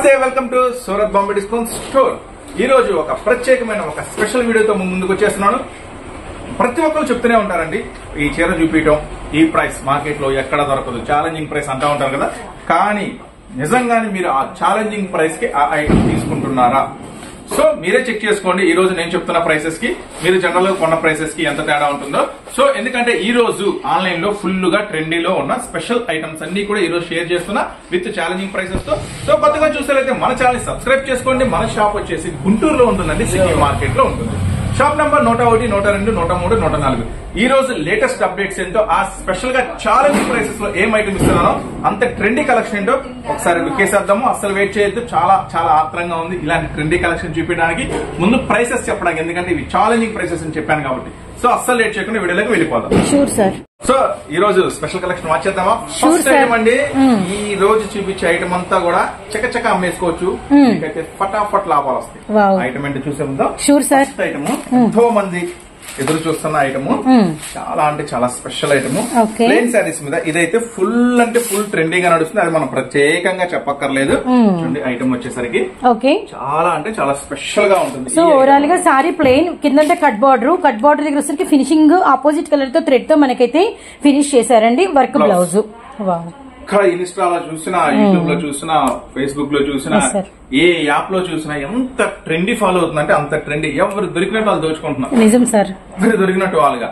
నమస్తే, welcome to Surat Bombay discount store. ఈ రోజు ఒక ప్రత్యేకమైన ఒక స్పెషల్ వీడియోతో ముందుకు వచ్చేస్తున్నాను. ప్రతి ఒక్కరు చెప్తూనే ఉంటారండి, ఈ చీర చూపించడం, ఈ ప్రైస్ మార్కెట్ లో ఎక్కడ దొరకదు, ఛాలెంజింగ్ ప్రైస్ అంటా ఉంటారు కదా. కానీ నిజంగానే మీరు ఆ ఛాలెంజింగ్ ప్రైస్ కి ఆ ఐటమ్ తీసుకుంటున్నారా? సో మీరే చెక్ చేసుకోండి. ఈ రోజు నేను చెప్తున్న ప్రైసెస్ కి మీరు జనరల్ గా కొన్న ప్రైసెస్ కి ఎంత తేడా ఉంటుందో. సో ఎందుకంటే ఈ రోజు ఆన్లైన్ లో ఫుల్ గా ట్రెండీలో ఉన్న స్పెషల్ ఐటమ్స్ అన్ని కూడా ఈ రోజు షేర్ చేస్తున్నా విత్ ఛాలెంజింగ్ ప్రైసెస్ తో. సో కొత్తగా చూసేలైతే మన ఛానల్ సబ్స్క్రైబ్ చేసుకోండి. మన షాప్ వచ్చేసి గుంటూరులో ఉంటుందండి, సిటీ మార్కెట్ లో ఉంటుంది. Shop number 101, 102, 103, 104. ఈ రోజు లేటెస్ట్ అప్డేట్స్ ఏంటో, ఆ స్పెషల్ గా ఛాలెంజ్ ప్రైసెస్ లో ఏం ఐటమ్ ఇస్తున్నానో, అంత ట్రెండీ కలెక్షన్ ఏంటో ఒకసారి లుక్కేసేద్దాము. అసలు వెయిట్ చేయొద్దు, చాలా చాలా ఆత్రంగా ఉంది ఇలాంటి ట్రెండీ కలెక్షన్ చూపించడానికి. ముందు ప్రైసెస్ చెప్పడానికి, ఎందుకంటే ఇవి ఛాలెంజింగ్ ప్రైసెస్ అని చెప్పాను కాబట్టి. సో అస్సలు లేట్ చేయకుండా వీడియోలోకి వెళ్ళిపోదాం. Sure sir. సో ఈ రోజు స్పెషల్ కలెక్షన్ మార్చేద్దామా? ఫస్ట్ ఐటమ్ అండి, ఈ రోజు చూపించే ఐటమ్ అంతా కూడా చకచక అమ్మేసుకోవచ్చు. మీకైతే ఫటాఫట్ లాభాలు వస్తాయి. ఐటమ్ ఏంటో చూసే ముందు ఫస్ట్ ఐటమ్ ఎంతో మంది ఎదురు చూస్తున్న ఐటమ్, చాలా అంటే చాలా స్పెషల్ ఐటమ్, ప్లెయిన్ శారీస్ మీద. ఇదైతే ఫుల్ అంటే ఫుల్ ట్రెండింగ్ గా నడుస్తుంది, అది మనం ప్రత్యేకంగా చెప్పక్కర్లేదు. చూడండి ఐటమ్ వచ్చేసరికి చాలా అంటే చాలా స్పెషల్ గా ఉంటుంది. సో ఓవరాల్ గా సారీ ప్లెయిన్, కిందంటే కట్ బార్డర్ దగ్గర వచ్చేసరికి ఫినిషింగ్ ఆపోజిట్ కలర్ తో థ్రెడ్ తో మనకైతే ఫినిష్ చేశారండి. Work blouse. ఇక్కడ ఇన్స్టాలో చూసినా, యూట్యూబ్ లో చూసినా, ఫేస్బుక్ లో చూసినా, ఏ యాప్ లో చూసినా ఎంత ట్రెండీ ఫాలో అవుతుందంటే అంత ట్రెండీ. ఎవరు దొరికినట్టు వాళ్ళు దోచుకుంటున్నారు. నిజం సార్, ఎవరు దొరికినట్టు వాళ్ళుగా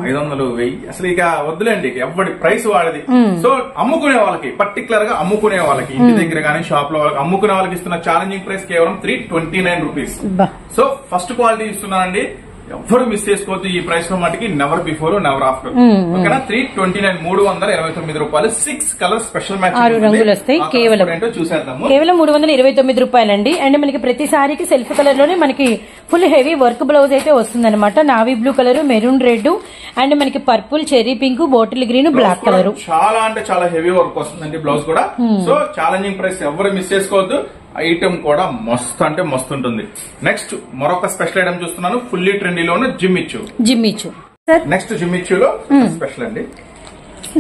500, 1000 అసలు ఇక వద్దులేండి, ఎవరి ప్రైస్ వాడది. సో అమ్ముకునే వాళ్ళకి, పర్టికులర్ గా అమ్ముకునే వాళ్ళకి, ఇంటి దగ్గర కానీ షాప్ లో వాళ్ళకి అమ్ముకునే వాళ్ళకి ఇస్తున్న ఛాలెంజింగ్ ప్రైస్ కేవలం 329 రూపీస్. సో ఫస్ట్ క్వాలిటీ ఇస్తున్నానండి, ఎవ్వరు మిస్ చేసుకోవద్దు. ఈ ప్రైస్ లో మటుకి నెవర్ బిఫోర్ నెవర్ ఆఫ్టర్. ఓకేనా? 329, 329 రూపాయలు. 6 కలర్ స్పెషల్ మ్యాచ్, 6 రంగులు వస్తాయి. కేవలం 329 రూపాయలండి. అండ్ మనకి ప్రతి సారీకి సెల్ఫ్ కలర్ లోనే మనకి ఫుల్ హెవీ వర్క్ బ్లౌజ్ అయితే వస్తుంది అనమాట. Navy blue colour, maroon red, and మనకి purple, cherry pink, bottle green, black colour. చాలా అంటే చాలా హెవీ వర్క్ వస్తుందండి బ్లౌజ్ కూడా. సో ఛాలెంజింగ్ ప్రైస్ ఎవరు మిస్ చేసుకోవద్దు. ఐటమ్ కూడా మస్తు అంటే మస్తు ఉంటుంది. నెక్స్ట్ మరొక స్పెషల్ ఐటమ్ చూస్తున్నాను, ఫుల్లీ ట్రెండీలో ఉన్న జిమ్మిచ్చు. నెక్స్ట్ జిమ్మిచ్చులో స్పెషల్ అండి,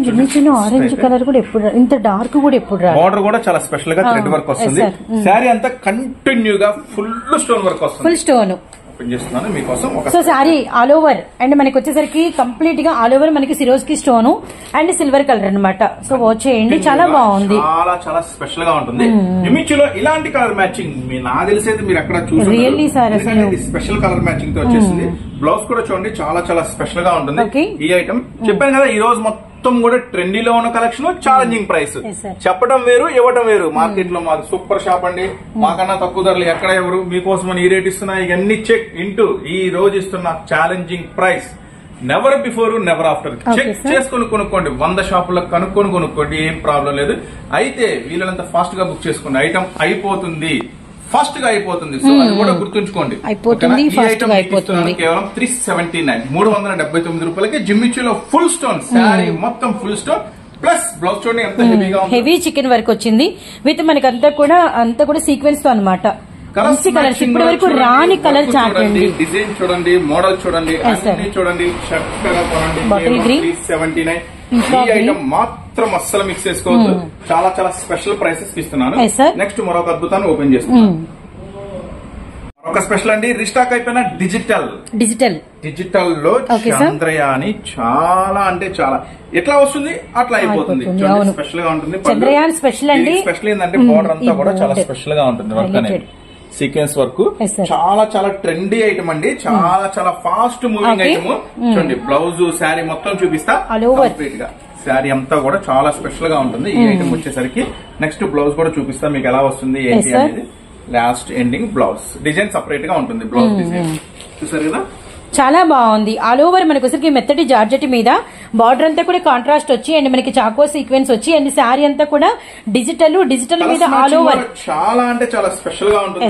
జిమ్మిచ్చులో ఆరెంజ్ కలర్ కూడా ఎప్పుడు ఇంత డార్క్ కూడా ఎప్పుడు రాదు. బార్డర్ కూడా చాలా స్పెషల్ గా థ్రెడ్ వర్క్ వస్తుంది. శారీ అంతా కంటిన్యూగా ఫుల్ స్టోన్ వర్క్ వస్తుంది. ఫుల్ స్టోన్ చేస్తున్నాను మీకోసం. So sorry all over, and మనకి వచ్చేసరికి కంప్లీట్ గా ఆల్ ఓవర్ మనకి Swarovski stone and silver colour అనమాట. సో వాచ్ చేయండి, చాలా బాగుంది, చాలా చాలా స్పెషల్ గా ఉంటుంది. జిమ్మిచ్చులో ఇలాంటి కలర్ మ్యాచింగ్ నాకు తెలిసేది మీరు ఎక్కడ చూసారు. Really sir, special colour matching తో వచ్చేసింది. బ్లౌజ్ కూడా చూడండి, చాలా చాలా స్పెషల్ గా ఉంటుంది. ఈ ఐటమ్ చెప్పాను కదా, ఈ రోజు మొత్తం కూడా ట్రెండీలో ఉన్న కలెక్షన్, ఛాలెంజింగ్ ప్రైస్. చెప్పడం వేరు, ఇవ్వడం వేరు. మార్కెట్ లో మాది సూపర్ షాప్ అండి, మాకన్నా తక్కువ ధరలు ఎక్కడ ఎవరు మీకోసం ఈ రేట్ ఇస్తున్నా. ఇవన్నీ చెక్ ఇంటూ ఈ రోజు ఇస్తున్న challenging price never before never after. Check చేసుకుని కొనుక్కోండి, 100 షాపుల్లో కనుక్కొని కొనుక్కోండి, ఏం ప్రాబ్లం లేదు. అయితే వీళ్ళంతా ఫాస్ట్ గా బుక్ చేసుకోండి, ఐటమ్ అయిపోతుంది, ఫాస్ట్ గా అయిపోతుంది. సో అది కూడా గుర్తుంచుకోండి. కేవలం 379, 379 రూపాయలకి జిమ్మిచ్చులో ఫుల్ స్టోన్ శారీ మొత్తం ఫుల్ స్టోన్ ప్లస్ బ్లౌజ్ చూడండి ఎంత హెవీగా ఉంది. హెవీ చికెన్ వర్క్ వచ్చింది విత్ మనకి అంతా కూడా సీక్వెన్స్ తో అనమాట. కలర్స్ ఇప్పటి వరకు రాని కలర్ చార్ట్ అండి. డిజైన్ చూడండి, మోడల్ చూడండి, అన్ని చూడండి. Bottle green 379. ఈ ఐటమ్ మాత్రం అస్సలు మిక్స్ చేసుకోవద్దు. చాలా చాలా స్పెషల్ ప్రైసెస్ ఇస్తున్నాను. నెక్స్ట్ మరొక అద్భుతాన్ని ఓపెన్ చేస్తున్నాను. మరొక స్పెషల్ అండి, రిస్టాక్ అయిపోయిన డిజిటల్ లో చంద్రయాని. చాలా అంటే చాలా ఎట్లా వస్తుంది అట్లా అయిపోతుంది. స్పెషల్ గా ఉంటుంది. చంద్రయాన్ స్పెషల్ అండి. స్పెషల్ ఏంటంటే బోర్డర్ అంతా కూడా చాలా స్పెషల్ గా ఉంటుంది. వర్క్ అనేది సీక్వెన్స్ వర్క్, చాలా చాలా ట్రెండీ ఐటమ్ అండి, చాలా చాలా ఫాస్ట్ మూవింగ్ ఐటమ్. చూడండి బ్లౌజ్, శారీ మొత్తం చూపిస్తా కంప్లీట్ గా. శారీ అంతా కూడా చాలా స్పెషల్ గా ఉంటుంది ఈ ఐటమ్ వచ్చేసరికి. నెక్స్ట్ బ్లౌజ్ కూడా చూపిస్తా మీకు ఎలా వస్తుంది ఏంటి అనేది. Last ending blouse design separate గా ఉంటుంది. బ్లౌజ్ డిజైన్ చూసారు కదా, చాలా బాగుంది. ఆల్ ఓవర్ మనకి వచ్చరికి మెత్తటి జార్జెట్ మీద బార్డర్ అంతా కూడా కాంట్రాస్ట్ వచ్చి, అండ్ మనకి చాకో సీక్వెన్స్ వచ్చి, అండ్ శారీ అంతా కూడా డిజిటల్ మీద ఆల్ ఓవర్ చాలా అంటే చాలా స్పెషల్ గా ఉంటుంది.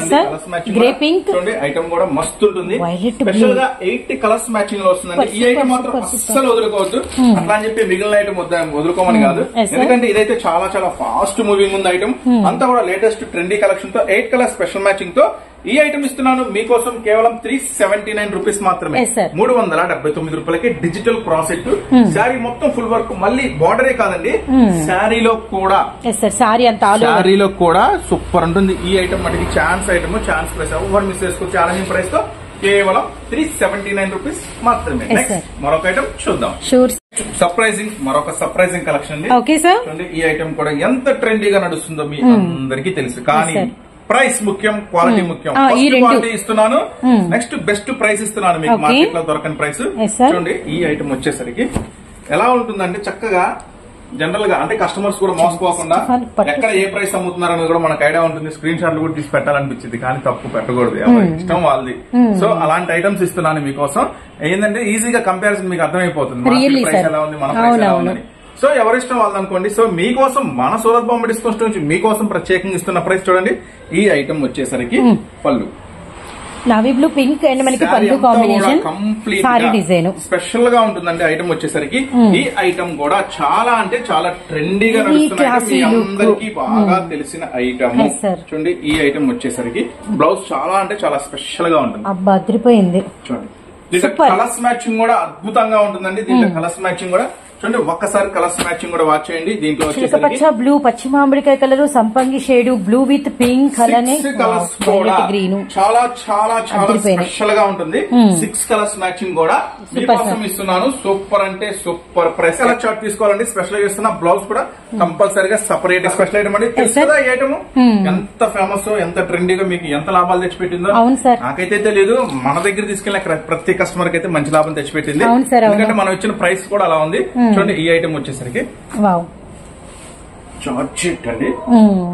గ్రే పింక్ ఐటమ్ కూడా మస్తు ఉంటుంది. స్పెషల్ గా 8 కలర్స్ మ్యాచింగ్ లో వస్తుందండి. ఈ ఐటమ్ మాత్రం అస్సలు వదులుకోవద్దు. అట్లా అని చెప్పి మిగిలిన ఐటమ్ వదులుకోమని కాదు, ఎందుకంటే ఇదైతే చాలా చాలా ఫాస్ట్ మూవింగ్ ఉంది ఐటమ్. అంతా కూడా లేటెస్ట్ ట్రెండీ కలెక్షన్ తో 8 కలర్ స్పెషల్ మ్యాచింగ్ తో ఈ ఐటమ్ ఇస్తున్నాను మీకోసం కేవలం 379 రూపీస్ మాత్రమే. 379 రూపాయలకి డిజిటల్ క్రాసెట్ శారీ మొత్తం ఫుల్ వర్క్, మళ్ళీ బార్డరే కాదండి శారీలో కూడా, శారీలో కూడా సూపర్ ఉంటుంది. ఈ ఐటమ్ మనకి ఛాన్స్ ఛాన్స్ ప్రైస్ ఎవరు మిస్ చేసుకోవచ్చు. ఛాలెంజింగ్ ప్రైస్ తో కేవలం 379 రూపీస్ మాత్రమే. మరొక ఐటమ్ చూద్దాం. సర్ప్రైజింగ్, మరొక సర్ప్రైజింగ్ కలెక్షన్ అండి. చూడండి ఈ ఐటమ్ కూడా ఎంత ట్రెండీగా నడుస్తుందో మీ అందరికీ తెలుసు, కానీ ప్రైస్ ముఖ్యం, క్వాలిటీ ముఖ్యం. ఫస్ట్ క్వాలిటీ ఇస్తున్నాను, నెక్స్ట్ బెస్ట్ ప్రైస్ ఇస్తున్నాను మీకు, మార్కెట్ లో దొరకని ప్రైస్. చూడండి ఈ ఐటమ్ వచ్చేసరికి ఎలా ఉంటుందంటే చక్కగా జనరల్ గా అంటే కస్టమర్స్ కూడా మోసపోకుండా ఎక్కడ ఏ ప్రైస్ అమ్ముతున్నారు అనేది కూడా మనకు ఐడియా ఉంటుంది. స్క్రీన్ షాట్లు కూడా తీసి పెట్టాలనిపించింది, కానీ తప్పు పెట్టకూడదు, ఎవరి ఇష్టం వాళ్ళది. సో అలాంటి ఐటమ్స్ ఇస్తున్నాను మీకోసం. ఏంటంటే ఈజీగా కంపారిజన్ మీకు అర్థమైపోతుంది, ప్రైస్ ఎలా ఉంది, మన ప్రైస్ ఎలా ఉందని. సో ఎవరిష్టం వాళ్ళనుకోండి. సో మీకోసం మన సూరత్ బాంబే డిస్కౌంట్ నుంచి మీకోసం ప్రత్యేకంగా ఇస్తున్న ప్రైస్ చూడండి. ఈ ఐటమ్ వచ్చేసరికి పళ్ళు నావీ బ్లూ పింక్ అండ్ మనకి పళ్ళు combination, complete sorry design special గా ఉంటుందండి. ఐటమ్ వచ్చేసరికి ఈ ఐటమ్ కూడా చాలా అంటే చాలా ట్రెండీగా నడుస్తుంది, అందరికీ బాగా తెలిసిన ఐటమ్. చూడండి ఈ ఐటమ్ వచ్చేసరికి బ్లౌజ్ చాలా అంటే చాలా స్పెషల్ గా ఉంటుంది. అబ్బా అదిరిపోయింది. చూడండి దీంట్లో కలర్స్ మ్యాచింగ్ కూడా అద్భుతంగా ఉంటుందండి. దీంట్లో కలర్స్ మ్యాచింగ్ కూడా చూడండి, ఒక్కసారి కలర్స్ మ్యాచింగ్ కూడా వాచ్ చేయండి. దీంట్లో పచ్చ బ్లూ, పచ్చి మామిడికాయ కలర్, సంపంగి షేడ్, బ్లూ విత్ పింక్ అలానే గ్రీన్, చాలా చాలా చాలా స్పెషల్ గా ఉంటుంది. 6 కలర్స్ మ్యాచింగ్ కూడా మీకోసం ఇస్తున్నాను. సూపర్ అంటే సూపర్ ప్రైస్. కలర్ చార్ట్ తీసుకోవాలండి, స్పెషల్ చేస్తున్న బ్లౌజ్ కూడా కంపల్సరీగా సపరేట్ స్పెషల్ ఐటమ్ అండి. తెలుస్తుందా ఈ ఐటమ్ ఎంత ఫేమస్, ఎంత ట్రెండీగా, మీకు ఎంత లాభాలు తెచ్చిపెట్టిందో నాకైతే తెలియదు. మన దగ్గర తీసుకెళ్ళిన ప్రతి కస్టమర్ కి అయితే మంచి లాభం తెచ్చిపెట్టింది, ఎందుకంటే మనం ఇచ్చిన ప్రైస్ కూడా అలా ఉంది. చూడండి ఈ ఐటమ్ వచ్చేసరికి జార్జెట్ అండి,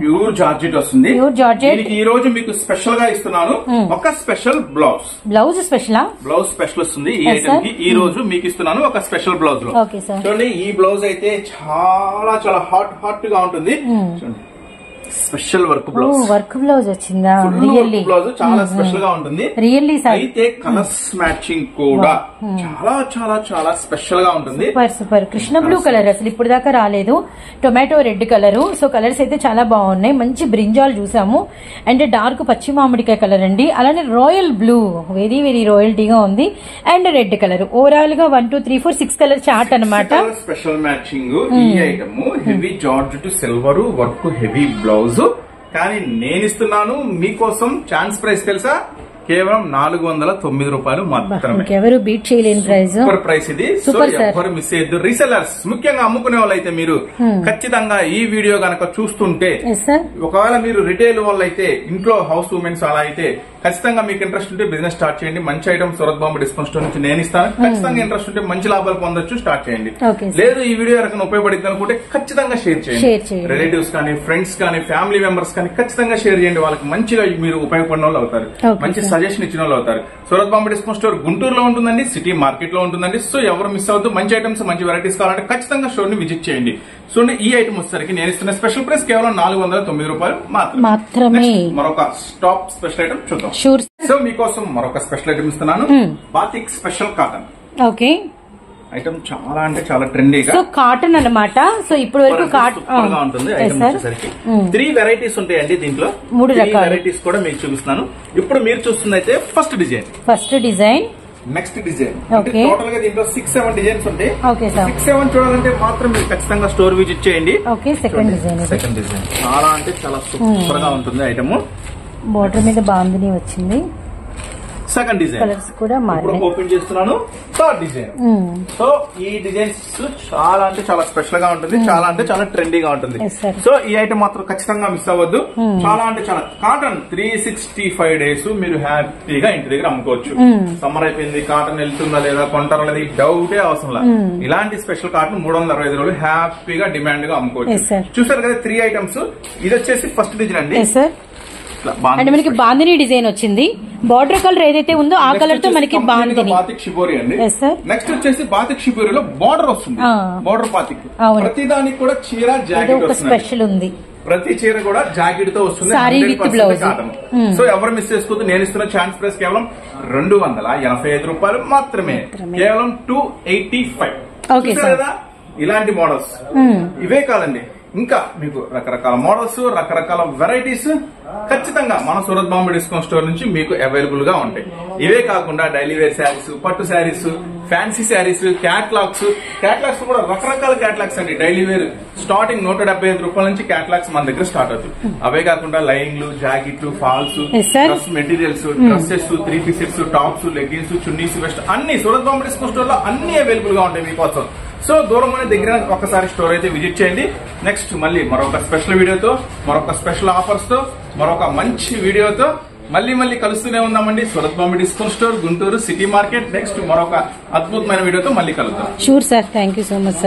ప్యూర్ జార్జెట్ వస్తుంది. ఈ రోజు మీకు స్పెషల్ గా ఇస్తున్నాను ఒక స్పెషల్ బ్లౌజ్ స్పెషల్ వస్తుంది ఈ ఐటమ్ కి. ఈ రోజు మీకు ఇస్తున్నాను ఒక స్పెషల్ బ్లౌజ్ లో. చూడండి ఈ బ్లౌజ్ అయితే చాలా చాలా హాట్ గా ఉంటుంది. చూడండి స్పెషల్ వర్క్ బ్లౌజ్ వచ్చిందా, బ్లౌజ్ చాలా స్పెషల్ గా ఉంటుంది. అయితే కలర్స్ మ్యాచింగ్ కూడా చాలా చాలా చాలా స్పెషల్ గా ఉంటుంది. సూపర్ కృష్ణ బ్లూ కలర్ అసలు ఇప్పుడు దాకా రాలేదు, tomato red colour. So colours అయితే చాలా బాగున్నాయి. మంచి బ్రింజాల్ చూసాము అండ్ డార్క్ పచ్చి మామిడికాయ కలర్ అండి, అలానే రాయల్ బ్లూ వెరీ వెరీ రాయల్టీగా ఉంది అండ్ రెడ్ కలర్. ఓవరాల్ గా 1 2 3 4 6 కలర్ చార్ట్ అనమాట. స్పెషల్ మ్యాచింగ్ ఈ item heavy georgette silver work heavy blouse. కానీ నేను ఇస్తున్నాను మీకోసం ఛాన్స్ ప్రైస్ తెలుసా, కేవలం 409 రూపాయలు మాత్రమే. ఎవరు బీట్ చేయలేని ప్రైస్, సూపర్ ప్రైస్ ఇది. సో ఎవరు మిస్ అయ్యద్దు. రీసెల్లర్స్ ముఖ్యంగా అమ్ముకునే వాళ్ళు అయితే మీరు ఖచ్చితంగా ఈ వీడియో గనక చూస్తుంటే, ఒకవేళ మీరు రిటైల్ వాళ్ళు అయితే, ఇంట్లో హౌస్ ఉమెన్స్ అలా అయితే ఖచ్చితంగా మీకు ఇంట్రెస్ట్ ఉంటే బిజినెస్ స్టార్ట్ చేయండి. మంచి item Surat Bombay discount store నుంచి నేను ఇస్తాను. ఖచ్చితంగా ఇంట్రెస్ట్ ఉంటే మంచి లాభాలు పొందొచ్చు, స్టార్ట్ చేయండి. లేదు ఈ వీడియో ఎవరికైనా ఉపయోగపడింది అనుకుంటే ఖచ్చితంగా షేర్ చేయండి. రిలేటివ్స్ కానీ, ఫ్రెండ్స్ కానీ, ఫ్యామిలీ మెంబర్స్ కానీ ఖచ్చితంగా షేర్ చేయండి. వాళ్ళకి మంచిగా మీరు ఉపయోగపడిన వాళ్ళు అవుతారు, మంచి సజెషన్ ఇచ్చిన వాళ్ళు అవుతారు. సూరత్ బాంబే డిస్కౌంట్ స్టోర్ గుంటూరులో ఉంటుందండి, సిటీ మార్కెట్ లో ఉంటుందండి. సో ఎవరు మిస్ అవుతూ మంచి ఐటమ్స్ మంచి వెరైటీస్ కావాలంటే ఖచ్చితంగా స్టోర్ ని విజిట్ చేయండి. సో ఈ ఐటమ్ వచ్చేసరికి నేను ఇస్తున్న స్పెషల్ ప్రైస్ కేవలం 409 రూపాయలు మాత్రమే. మరొక టాప్ స్పెషల్ ఐటమ్ చూద్దాం. సో మీకోసం మరొక స్పెషల్ ఐటమ్ ఇస్తున్నాను, batik special cotton. Okay item చాలా అంటే చాలా ట్రెండీగా, సో కాటన్ అన్నమాట. సో ఇప్పుడు వరకు కాటన్ గా ఉంటుంది. ఐటమ్ వచ్చేసరికి 3 వెరైటీస్ ఉంటాయండి. దీంట్లో 3 వెరైటీస్ కూడా మీకు చూపిస్తున్నాను. ఇప్పుడు మీరు చూస్తుంది అయితే first design, next design. Total గా దీంట్లో 6-7 డిజైన్స్ ఉంటాయి. 6-7 చూడాలంటే మాత్రం మీరు ఖచ్చితంగా స్టోర్ విజిట్ చేయండి. సెకండ్ డిజైన్ చాలా అంటే చాలా సూపర్ గా ఉంటుంది. ఐటమ్ బోర్డర్ మీద బాందిని వచ్చింది. సెకండ్ డిజైన్ కలర్స్ కూడా ఓపెన్ చేస్తున్నాను. Third design. సో ఈ డిజైన్స్ చాలా అంటే చాలా స్పెషల్ గా ఉంటుంది, చాలా అంటే చాలా ట్రెండీగా ఉంటుంది. సో ఈ ఐటమ్ మాత్రం ఖచ్చితంగా మిస్ అవ్వద్దు. చాలా అంటే చాలా కాటన్ 365 డేస్ మీరు హ్యాపీగా ఇంటి దగ్గర అమ్ముకోవచ్చు. సమ్మర్ అయిపోయింది, కాటన్ వెళ్తుందా లేదా, కొంటారా లేదా, డౌటే అవసరం లేదు. ఇలాంటి స్పెషల్ కాటన్ 365 రోజులు హ్యాపీగా డిమాండ్ గా అమ్ముకోవచ్చు. చూసారు కదా 3 ఐటమ్స్. ఇది వచ్చేసి ఫస్ట్ డిజైన్ అండి. అంటే మనకి బాందిని డిజైన్ వచ్చింది. బార్డర్ కలర్ ఏదైతే ఉందో ఆ కలర్ తో మనకి బాందిని. బాతిక్ షిబోరి అండి. నెక్స్ట్ వచ్చేసి బాతిక్ షిబోరిలో బార్డర్ వస్తుంది, బార్డర్ బాతిక్. ప్రతి దానికి కూడా చీర జాకెట్ స్పెషల్ ఉంది. ప్రతి చీర కూడా జాకెట్ తో వస్తుంది. కాటన్. సో ఎవరు మిస్ చేసుకోవద్దు. నేను ఇస్తున్న ఛాన్స్ ప్రైస్ కేవలం 285 రూపాయలు మాత్రమే, కేవలం 285. కదా ఇలాంటి మోడల్స్ ఇవే కాదండి, ఇంకా మీకు రకరకాల మోడల్స్, రకరకాల వెరైటీస్ ఖచ్చితంగా మన సూరత్ బాంబే డిస్కౌంట్ స్టోర్ నుంచి మీకు అవైలబుల్ గా ఉంటాయి. ఇవే కాకుండా డైలీ వేర్ శారీస్, పట్టు శారీస్, ఫ్యాన్సీ శారీస్, క్యాట్లాగ్స్ కూడా రకరకాల క్యాట్లాగ్స్ అండి. డైలీ వేర్ స్టార్టింగ్ 175 రూపాయల నుంచి క్యాట్లాగ్స్ మన దగ్గర స్టార్ట్ అవుతుంది. అవే కాకుండా లైనింగ్లు, జాకెట్లు, falls, dress materials, dresses, 3 pieces, tops, leggings, chunnis, వెస్ట్ అన్ని సూరత్ బాంబే డిస్కౌంట్ స్టోర్ లో అన్ని అవైలబుల్ గా ఉంటాయి మీకోసం. సో దూరంలోనే దగ్గర ఒకసారి స్టోర్ అయితే విజిట్ చేయండి. నెక్స్ట్ మళ్ళీ మరొక స్పెషల్ వీడియోతో, మరొక స్పెషల్ ఆఫర్స్ తో, మరొక మంచి వీడియోతో మళ్ళీ కలుస్తూనే ఉన్నామండి. Surat Bombay discount store, Guntur city market. Next మరొక అద్భుతమైన వీడియోతో మళ్ళీ కలుద్దాం. Sure sir, thank you so much sir.